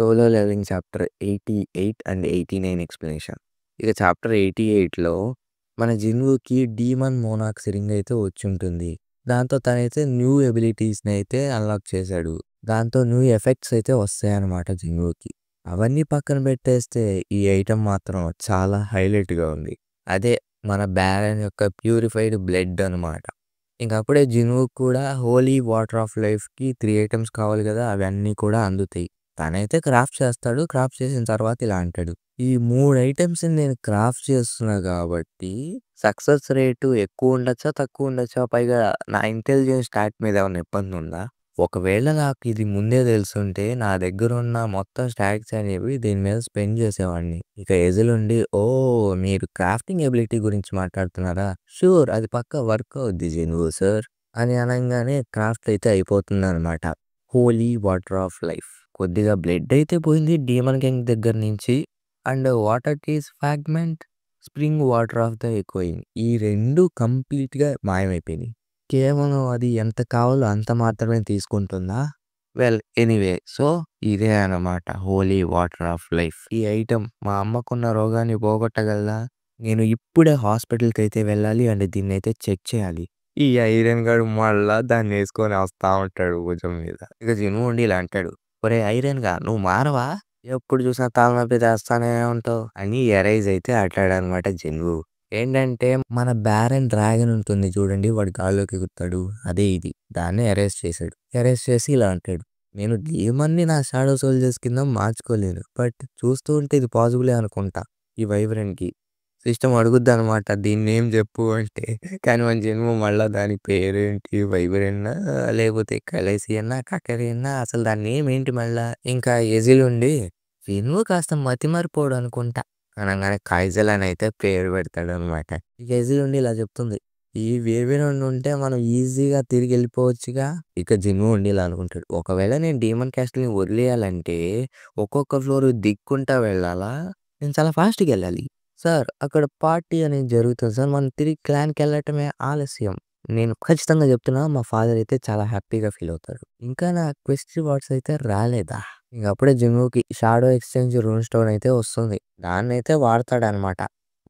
Solo Leveling chapter 88 and 89 explanation. ఇక chapter 88లో మన జిన్‌వుకి డీమన్ మోనార్క్ రింగ్ అయితే వచ్చుంటుంది. దాంతో తనైతే న్యూ ఎబిలిటీస్‌ని అయితే అన్‌లాక్ చేశాడు. దాంతో న్యూ ఎఫెక్ట్స్ అయితే వస్తాయన్నమాట జిన్‌వుకి. అవన్నీ పక్కన పెట్టేస్తే ఈ ఐటెమ్ మాత్రం చాలా హైలైట్‌గా ఉంది. అదే మన బ్యారన్ యొక్క ప్యూరిఫైడ్ బ్లడ్ అనమాట. ఇంక అప్పుడే జిన్‌వుకి కూడా హోలీ వాటర్ ఆఫ్ లైఫ్‌కి 3 ఐటెమ్స్ కావాలి కదా! అవన్నీ కూడా అందుతాయి. తనైతే క్రాఫ్ట్ చేస్తాడు. క్రాఫ్ట్ చేసిన తర్వాత ఇలా అంటాడు. ఈ 3 ఐటెమ్స్‌ని నేను క్రాఫ్ట్ చేస్తున్నా కాబట్టి సక్సెస్ రేటు ఎక్కువ ఉండొచ్చా? తక్కువ ఉండొచ్చా? పైగా నా ఇంటెలిజెన్స్ స్టాట్ మీద ఏమన్నా ఇబ్బంది ఉందా? ఒకవేళ నాకు ఇది ముందే తెలుసుంటే నా దగ్గరున్న మొత్తం స్టాట్స్ అనేవి దీని మీద స్పెండ్ చేసేవాడిని. ఇక ఎజిలుండి ఓహ్! మీరు క్రాఫ్టింగ్ ఎబిలిటీ గురించి మాట్లాడుతున్నారా? షూర్ అది పక్కా వర్క్ అవుద్ది జిన్‌వు సార్ అని అనంగానే క్రాఫ్ట్ అయితే అయిపోతుందనమాట. Holy water of life. కొద్దిగా బ్లడ్ అయితే పోయింది డీమన్ కింగ్ దగ్గర నుంచి. And water case fragment, spring water of the echoing ఈ 2 కంప్లీట్‌గా మాయమైపోయినాయి. కేవలం అది ఎంత కావాలో అంత మాత్రమే తీసుకుంటుందా? ఎనీవే సో, ఇదే అన్నమాట హోలీ వాటర్ ఆఫ్ లైఫ్. ఈ ఐటెమ్ మా అమ్మకున్న రోగాన్ని పోగొట్టగలదా? నేను ఇప్పుడే హాస్పిటల్‌కైతే వెళ్ళాలి అండ్ దీన్నైతే చెక్ చేయాలి. ఈ ఐరన్ గాడు మళ్ళా దాన్నేసుకొని వస్తా ఉంటాడు భుజం మీద. ఇక జిన్‌వు ఉండి ఇలా అంటాడు. ఒరేయ్ ఐరన్‌గా నువ్వు మారవా? ఎప్పుడు చూసినా తలనొప్పి తెస్తానే ఉంటావు అని ఎరైజ్ అయితే అంటాడనమాట జిన్‌వు. ఏంటంటే మన బ్యారన్ డ్రాగన్ ఉంటుంది చూడండి. వాడు గాల్లోకి ఎగురుతాడు. అదే ఇది. దాన్నే ఎరేజ్ చేశాడు. ఎరేజ్ చేసి ఇలా అంటాడు. నేను డీమన్‌ని నా షాడో సోల్జర్స్ కింద మార్చుకోలేను. బట్ చూస్తూ ఉంటే ఇది పాసిబులే అనుకుంటా. ఈ వైబ్రెంట్‌కి. సిస్టమ్ అడుగుద్దనమాట. దీని నేమ్ చెప్పు అంటే. కానీ మన జిన్‌వు మళ్ళా దాని పేరేంటి వైబ్రెన్నా? లేకపోతే కలేసియన్నా? కకరియన్నా? అసలు దాని నేమ్ ఏంటి మళ్ళా? ఇంకా ఎజిల్ ఉండి జిన్‌వు కాస్త మతిమరిపోడు అనుకుంటా అనంగానే కైజల్ అని అయితే పేరు పెడతాడనమాట. ఇక ఎజిల్ ఉండి ఇలా చెప్తుంది. ఈ వేవినుండి ఉంటే మనం ఈజీగా తిరిగి వెళ్ళిపోవచ్చుగా. ఇక జిన్‌వు ఉండి ఇలా అనుకుంటాడు. ఒకవేళ నేను డీమన్ క్యాస్ట్‌ని వదిలేయాలంటే ఒక్కొక్క ఫ్లోర్ దిక్కుంటా వెళ్ళాలా? నేను చాలా ఫాస్ట్‌గా వెళ్ళాలి. సార్ అక్కడ పార్టీ అనేది జరుగుతుంది సార్. మనం తిరిగి క్లాన్‌కెళ్ళటమే ఆలస్యం. నేను ఖచ్చితంగా చెప్తున్నా మా ఫాదర్ అయితే చాలా హ్యాపీగా ఫీల్ అవుతారు. ఇంకా నా క్వెస్ట్ రివార్డ్స్ అయితే రాలేదా? ఇంక అప్పుడే జిన్‌వుకి షాడో ఎక్స్‌చేంజ్ రూన్ స్టోన్ అయితే వస్తుంది. దాన్నైతే వాడతాడనమాట.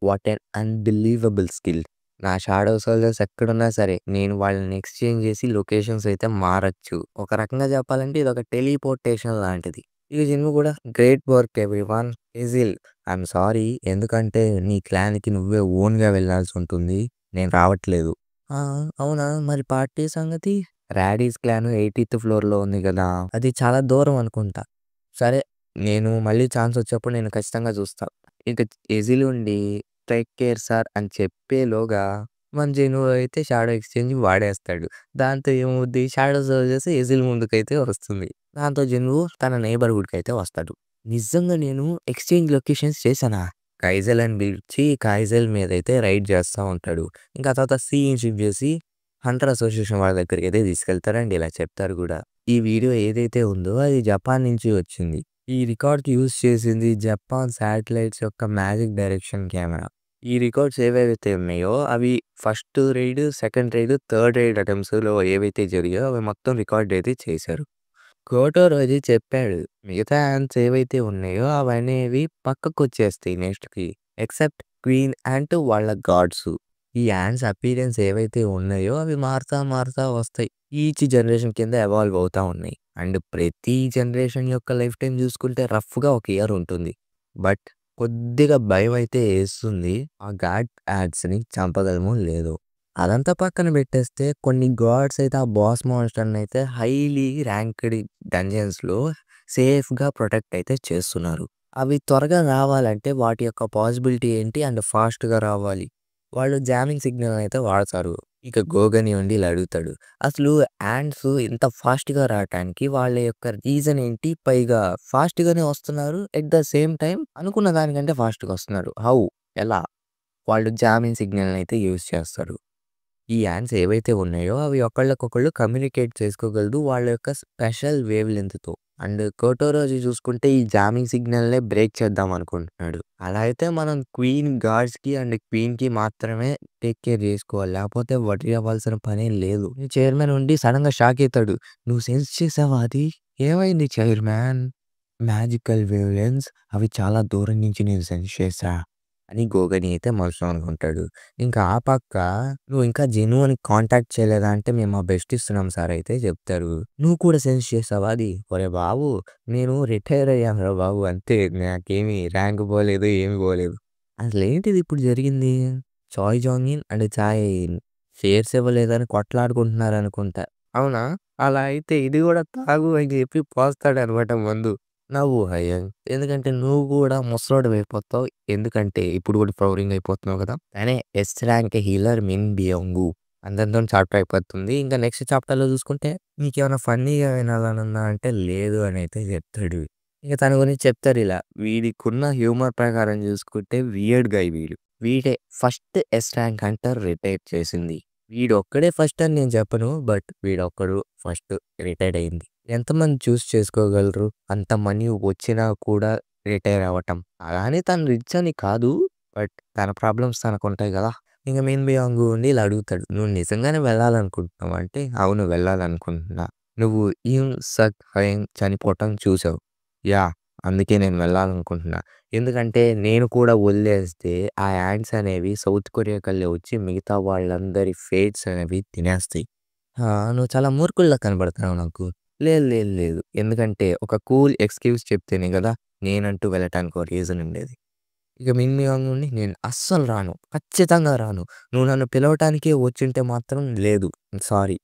What an unbelievable skill. నా షాడో సోల్జర్స్ ఎక్కడున్నా సరే నేను వాళ్ళని ఎక్స్‌చేంజ్ చేసి లొకేషన్స్ అయితే మారొచ్చు. ఒక రకంగా చెప్పాలంటే ఇదొక టెలిపోర్టేషన్ లాంటిది. ఇక జిన్‌వు కూడా great work everyone. ఎజిల్ I'm sorry. ఎందుకంటే నీ క్లాన్‌కి నువ్వే ఓన్‌గా వెళ్ళాల్సి ఉంటుంది. నేను రావట్లేదు. ఆ! అవునా? మరి పార్టీ సంగతి? రాడీస్ క్లాన్ 80థ్ ఫ్లోర్‌లో ఉంది గదా! అది చాలా దూరం అనుకుంటా. సరే నేను మళ్ళీ ఛాన్స్ వచ్చినప్పుడు నేను ఖచ్చితంగా చూస్తా. ఇక ఎజిల్ ఉండి టేక్ కేర్ సార్ అని చెప్పేలోగా మన జిన్‌వు అయితే షాడో ఎక్స్‌చేంజ్ వాడేస్తాడు. దాంతో ఏమవుద్ది షాడో సోల్జర్స్ ఎజిల్ ముందుకైతే వస్తుంది. దాంతో జిన్‌వు తన నైబర్‌హుడ్‌కి అయితే వస్తాడు. నిజంగా నేను ఎక్స్‌చేంజ్ లొకేషన్స్ చేశానా? కైజల్ అని పిలిచి కైజల్ మీదైతే రైడ్ చేస్తా ఉంటాడు. ఇంకా తర్వాత సీని షిఫ్ట్ చేసి హంటర్ అసోసియేషన్ వాళ్ళ దగ్గరికైతే తీసుకెళ్తారు అండ్ ఇలా చెప్తారు గూడా. ఈ వీడియో ఏదైతే ఉందో అది జపాన్ నుంచి వచ్చింది. ఈ రికార్డ్‌కి యూజ్ చేసింది జపాన్ శాటిలైట్స్ యొక్క మ్యాజిక్ డైరెక్షన్ కెమెరా. ఈ రికార్డ్స్ ఏవేవైతే ఉన్నాయో అవి first ride, second ride, third ride అటెంప్ట్స్‌లో ఏవైతే జరిగాయో అవి మొత్తం రికార్డ్ అయితే చేశారు. కోటోర్ అది చెప్పాడు. మిగతా యాన్స్ ఏవైతే ఉన్నాయో అవనేవి పక్కకొచ్చేస్తాయి నెక్స్ట్‌కి. ఎక్సెప్ట్ క్వీన్ యాంట్ వాళ్ళ గాడ్స్. ఈ యాన్స్ అపియరెన్స్ ఏవైతే ఉన్నాయో అవి మారుతా మారుతా వస్తాయి. ఈచ్ జనరేషన్ కింద ఎవాల్వ్ అవుతా ఉన్నాయి. అండ్ ప్రతి జనరేషన్ యొక్క లైఫ్ టైమ్ చూసుకుంటే రఫ్‌గా ఒక ఇయర్ ఉంటుంది. బట్ కొద్దిగా భయమైతే యేస్తుంది. ఆ గాడ్ యాడ్స్‌ని చంపగలమో లేదో. అదంతా పక్కన పెట్టేస్తే కొన్ని గాడ్స్ అయితే ఆ బాస్ మాన్స్టర్‌ని అయితే హైలీ ర్యాంక్డ్ డంజన్స్‌లో సేఫ్‌గా ప్రొటెక్ట్ అయితే చేస్తున్నారు. అవి త్వరగా రావాలంటే వాటి యొక్క పాసిబిలిటీ ఏంటి అండ్ ఫాస్ట్‌గా రావాలి. వాళ్ళు జామింగ్ సిగ్నల్ అయితే వాడతారు. ఇక గోగని ఉండి ఇలా అడుగుతాడు. అసలు యాంట్స్ ఇంత ఫాస్ట్‌గా రావటానికి వాళ్ళ యొక్క రీజన్ ఏంటి? పైగా ఫాస్ట్‌గానే వస్తున్నారు. ఎట్ ద సేమ్ టైమ్ అనుకున్న దానికంటే ఫాస్ట్‌గా వస్తున్నారు. హౌ? ఎలా? వాళ్ళు జామింగ్ సిగ్నల్‌ని అయితే యూజ్ చేస్తారు. ఈ యాన్స్ ఏవైతే ఉన్నాయో అవి ఒకళ్ళకొకళ్ళు కమ్యూనికేట్ చేసుకోగలదు వాళ్ళ యొక్క స్పెషల్ వేవ్ లెంగ్త్‌తో. అండ్ కోటోరోజు చూసుకుంటే ఈ జామింగ్ సిగ్నల్‌నే బ్రేక్ చేద్దాం అనుకుంటున్నాడు. అలా అయితే మనం క్వీన్ గార్డ్స్‌కి అండ్ క్వీన్‌కి మాత్రమే టేక్ కేర్ చేసుకోవాలి. లేకపోతే వరీ అవ్వాల్సిన పనేం లేదు. ఈ చైర్మన్ ఉండి సడెన్‌గా షాక్ అయితాడు. "నువ్వు సెన్స్ చేసావా అది? ఏమైంది చైర్మన్?" మ్యాజికల్ వేవ్ లెన్స్ అవి చాలా దూరం నుంచి నేను సెన్స్ చేశా అని గోగని అయితే మనసులో అనుకుంటాడు. ఇంకా ఆ పక్క నువ్వు ఇంకా జెన్యూని కాంటాక్ట్ చేయలేదా అంటే మేము మా బెస్ట్ ఇస్తున్నాం సార్ అయితే చెప్తారు. నువ్వు కూడా సెన్స్ చేసావా అది? ఒరేయ్ బాబు నేను రిటైర్ అయ్యానురా బాబు అంతే. నాకేమి ర్యాంక్ పోలేదు ఏమి పోలేదు. అసలేంటిది ఇప్పుడు జరిగింది? చాయ్ జాంగిన్ అండ్ చాయ్ షేర్స్ ఇవ్వలేదని కొట్లాడుకుంటున్నారనుకుంటా. అవునా? అలా అయితే ఇది గూడా తాగు అని జెప్పి పోస్తాడనమాట మందు. నవ్వు హయ్యం. ఎందుకంటే నువ్వు గూడా ముసలోడివయిపోతావు. ఎందుకంటే ఇప్పుడు గూడా ఫ్లవరింగ్ అయిపోతున్నావు గదా! తనే ఎస్ ర్యాంక్ హీలర్ మిన్ బియోంగు. అందరితోని చాప్టర్ అయిపోతుంది. ఇంకా నెక్స్ట్ చాప్టర్‌లో జూసుకుంటే నీకేమైనా ఫన్నీగా వినాలనుందా అంటే లేదు అనయితే జెప్తాడు. ఇక తన గురించి చెప్తారిలా. వీడికున్న హ్యూమర్ ప్రకారం జూసుకుంటే వియర్డ్ గై వీడు. వీడే first yes rank Hunter retire చేసింది. వీడొక్కడే ఫస్ట్ అని నేను చెప్పను. బట్ వీడొక్కడు ఫస్ట్ రిటైర్డ్ అయింది. ఎంతమంది చూస్ చేసుకోగలరు? అంత మనీ వచ్చినా కూడా రిటైర్ అవ్వటం. అలానే తను రిచ్ అని కాదు. బట్ తన ప్రాబ్లమ్స్ తనకుంటాయి గదా! ఇంక మిన్ బియాంగ్ ఉండి ఇలా అడుగుతాడు. "నువ్వు నిజంగానే వెళ్ళాలనుకుంటున్నావా?" అంటే, "అవును వెళ్ళాలనుకుంటున్నా." "నువ్వు యూన్ సక్ హైన్ చనిపోవటం చూసావు." "యాహ్! అందుకే నేను వెళ్ళాలనుకుంటున్నా." ఎందుకంటే నేను కూడా వదిలేస్తే ఆ యాంట్స్ అనేవి సౌత్ కొరియాకెళ్ళి వచ్చి మిగతా వాళ్ళందరి ఫేట్స్ అనేవి తినేస్తాయి. నువ్వు చాలా మూర్ఖుల్లా కనబడుతున్నావు నాకు. లేదు, లేదు, లేదు. ఎందుకంటే ఒక కూల్ ఎక్స్‌క్యూజ్ చెప్తేనే గదా! నేనంటూ వెళ్ళటానికి ఒక రీజన్ ఉండేది. ఇక మిన్‌మియాంగ్ నుండి నేను అస్సలు రాను. ఖచ్చితంగా రాను. నువ్వు నన్ను పిలవటానికే వచ్చుంటే మాత్రం లేదు. సారీ.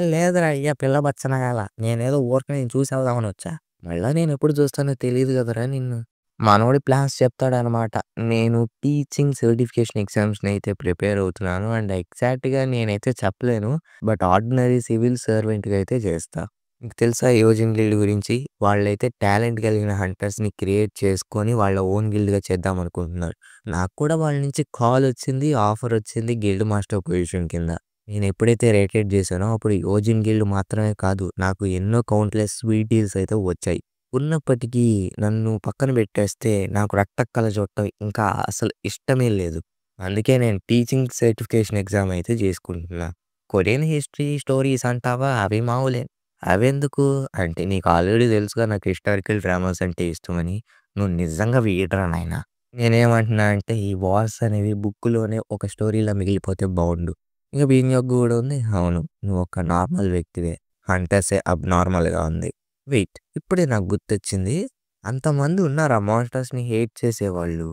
లేదురా అయ్యా పిల్ల బచ్చనగాల. నేనేదో ఊరకనే నిన్ను చూసి వెళ్దామని వచ్చా. మళ్ళా నేనెప్పుడు చూస్తానో తెలీదు కదరా నిన్ను. మనోడి ప్లాన్స్ చెప్తాడనమాట. నేను టీచింగ్ సర్టిఫికేషన్ ఎగ్జామ్స్‌నైతే ప్రిపేర్ అవుతున్నాను. అండ్ ఎగ్జాక్ట్‌గా నేనైతే చెప్పలేను. బట్ ఆర్డినరీ సివిల్ సర్వెంట్‌గా అయితే చేస్తా. మీకు తెలుసా యోజన్ గిల్డ్ గురించి? వాళ్ళైతే టాలెంట్ కలిగిన హంటర్స్‌ని క్రియేట్ చేసుకొని వాళ్ళ ఓన్ గిల్డ్‌గా చేద్దామనుకుంటున్నారు. నాకు కూడా వాళ్ళ నుంచి కాలొచ్చింది, ఆఫరొచ్చింది గిల్డ్ మాస్టర్ పొజిషన్ కింద. నేనెప్పుడైతే రేటెడ్ చేశానో అప్పుడు యోజిన్ గిల్డ్ మాత్రమే కాదు, నాకు ఎన్నో కౌంట్‌లెస్ స్వీట్ డీల్స్ అయితే వచ్చాయి. ఉన్నప్పటికీ నన్ను పక్కన పెట్టేస్తే నాకు రక్త కళ్ళజోడు ఇంకా అసలు ఇష్టమే లేదు. అందుకే నేను టీచింగ్ సర్టిఫికేషన్ ఎగ్జామ్ అయితే చేసుకుంటున్నా. కొరియన్ హిస్టరీ, స్టోరీస్ అంటావా అవి మామూలే. అవెందుకు అంటే నీకు ఆల్రెడీ తెలుసుగా నాకు హిస్టారికల్ డ్రామాస్ అంటే ఇష్టమని. నువ్వు నిజంగా వీడరా నాయనా! నేనేమంటున్నా అంటే ఈ వార్స్ అనేవి బుక్‌లోనే ఒక స్టోరీలా మిగిలిపోతే బావుండు. ఇక బీయింగ్ గూడా ఉంది. అవును. నువ్వొక నార్మల్ వ్యక్తివే. హంటర్సే అబ్‌నార్మల్‌గా ఉంది. వెయిట్ ఇప్పుడే నాకు గుర్తొచ్చింది. అంతమంది ఉన్నారా మాన్‌స్టర్స్‌ని హేట్ చేసేవాళ్ళు?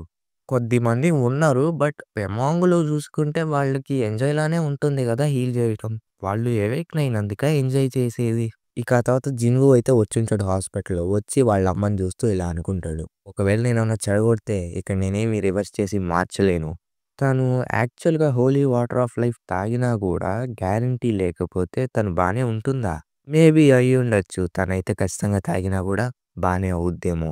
కొద్దిమంది ఉన్నారు. బట్ ఎమాంగ్‌లో చూసుకుంటే వాళ్ళకి ఎంజాయ్ లానే ఉంటుంది గదా! హీల్ చేయటం. వాళ్ళు ఎవేక్న్ అయినందుకా ఎంజాయ్ చేసేది. ఇక ఆ తర్వాత జిన్‌వూ అయితే వచ్చుంటాడు హాస్పిటల్‌లో. వచ్చి వాళ్ళ అమ్మని చూస్తూ ఇలా అనుకుంటాడు. ఒకవేళ నేనేమన్నా చెడగొడితే ఇక నేనేమి రివర్స్ చేసి మార్చలేను. తను యాక్చువల్‌గా హోలీ వాటర్ ఆఫ్ లైఫ్ తాగినా గూడా గ్యారంటీ లేకపోతే తను బానే ఉంటుందా? మేబీ అయ్యుండొచ్చు. తనైతే ఖచ్చితంగా తాగినా గూడా బానే అవుద్దేమో!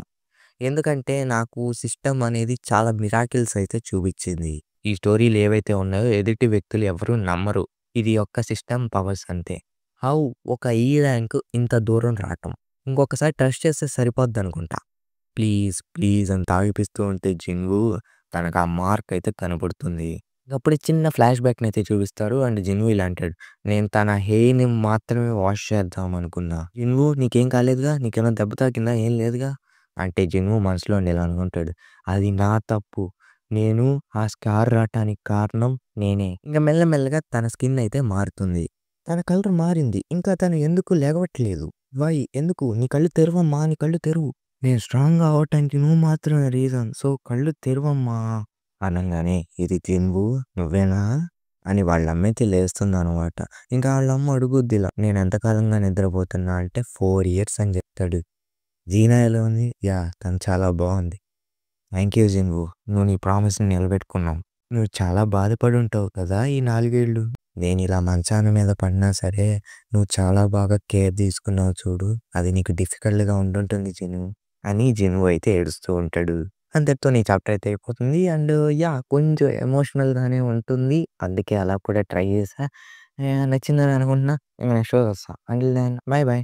ఎందుకంటే నాకు సిస్టమ్ అనేది చాలా మిరాకిల్స్ అయితే చూపిచ్చింది. ఈ స్టోరీలు ఏవైతే ఉన్నాయో ఎదుటి వ్యక్తులు ఎవరు నమ్మరు. ఇది ఒక్క సిస్టమ్ పవర్స్ అంతే. హౌ ఒక ఈ ర్యాంక్ ఇంత దూరం రాటం. ఇంకొకసారి ట్రస్ట్ చేస్తే సరిపోద్దనుకుంటా. ప్లీజ్, ప్లీజ్ అని తాగిపిస్తూ ఉంటే జింగు తనకు ఆ మార్క్ అయితే కనపడుతుంది. అప్పుడే చిన్న ఫ్లాష్ బ్యాక్‌నైతే చూపిస్తారు. అండ్ జిన్‌వూ ఇలా అంటాడు. నేను తన హెయిర్‌ని మాత్రమే వాష్ చేద్దాం అనుకున్నా. జిన్‌వూ నీకేం కాలేదుగా? నీకేమైనా దెబ్బ తాకిందా? ఏం లేదుగా? అంటే జిన్‌వూ మనసులోని ఇలా అనుకుంటాడు. అది నా తప్పు. నేను ఆ స్కార్ రావటానికి కారణం నేనే. ఇంక మెల్లమెల్లగా తన స్కిన్ అయితే మారుతుంది. తన కలర్ మారింది. ఇంకా తను ఎందుకు లెగవట్లేదు. వై? ఎందుకు? నీ కళ్ళు తెరవమ్మా! నీ కళ్ళు తెరువు. నేను స్ట్రాంగ్‌గా అవ్వటానికి నువ్వు మాత్రమే రీజన్. సో కళ్ళు తెరవమ్మా! అనంగానే ఇది జిన్‌వూ నువ్వేనా? అని వాళ్ళమ్మయితే లేస్తుందనమాట. ఇంకా ఆళ్ళమ్మ అడుగుద్దిలా నేనెంత కాలంగా నిద్రపోతున్నా అంటే 4 ఇయర్స్ అని జెప్తాడు. జీనా ఎలా ఉంది? యాహ్! తను చాలా బావుంది. Thank you Jinwoo. నువ్వు నీ ప్రామిస్‌ని నిలబెట్టుకున్నావు. నువ్వు చాలా బాధపడుంటావు కదా! ఈ 4 ఏళ్ళు. నేనిలా మంచాన మీద పడినా సరే, నువ్వు చాలా బాగా కేర్ తీసుకున్నావు చూడు. అది నీకు డిఫికల్ట్‌గా ఉండుంటుంది జిను. అని జిన్‌వూ అయితే ఏడుస్తూ ఉంటాడు. అంతటితో నీ చాప్టర్ అయితే అయిపోతుంది. And yeah! కొంచెం ఎమోషనల్‌గానే ఉంటుంది. అందుకే అలా కూడా ట్రై చేశా. నచ్చిందని అనుకుంటున్నా. ఇంక నెక్స్ట్ రోజు వస్తా. Until then bye by.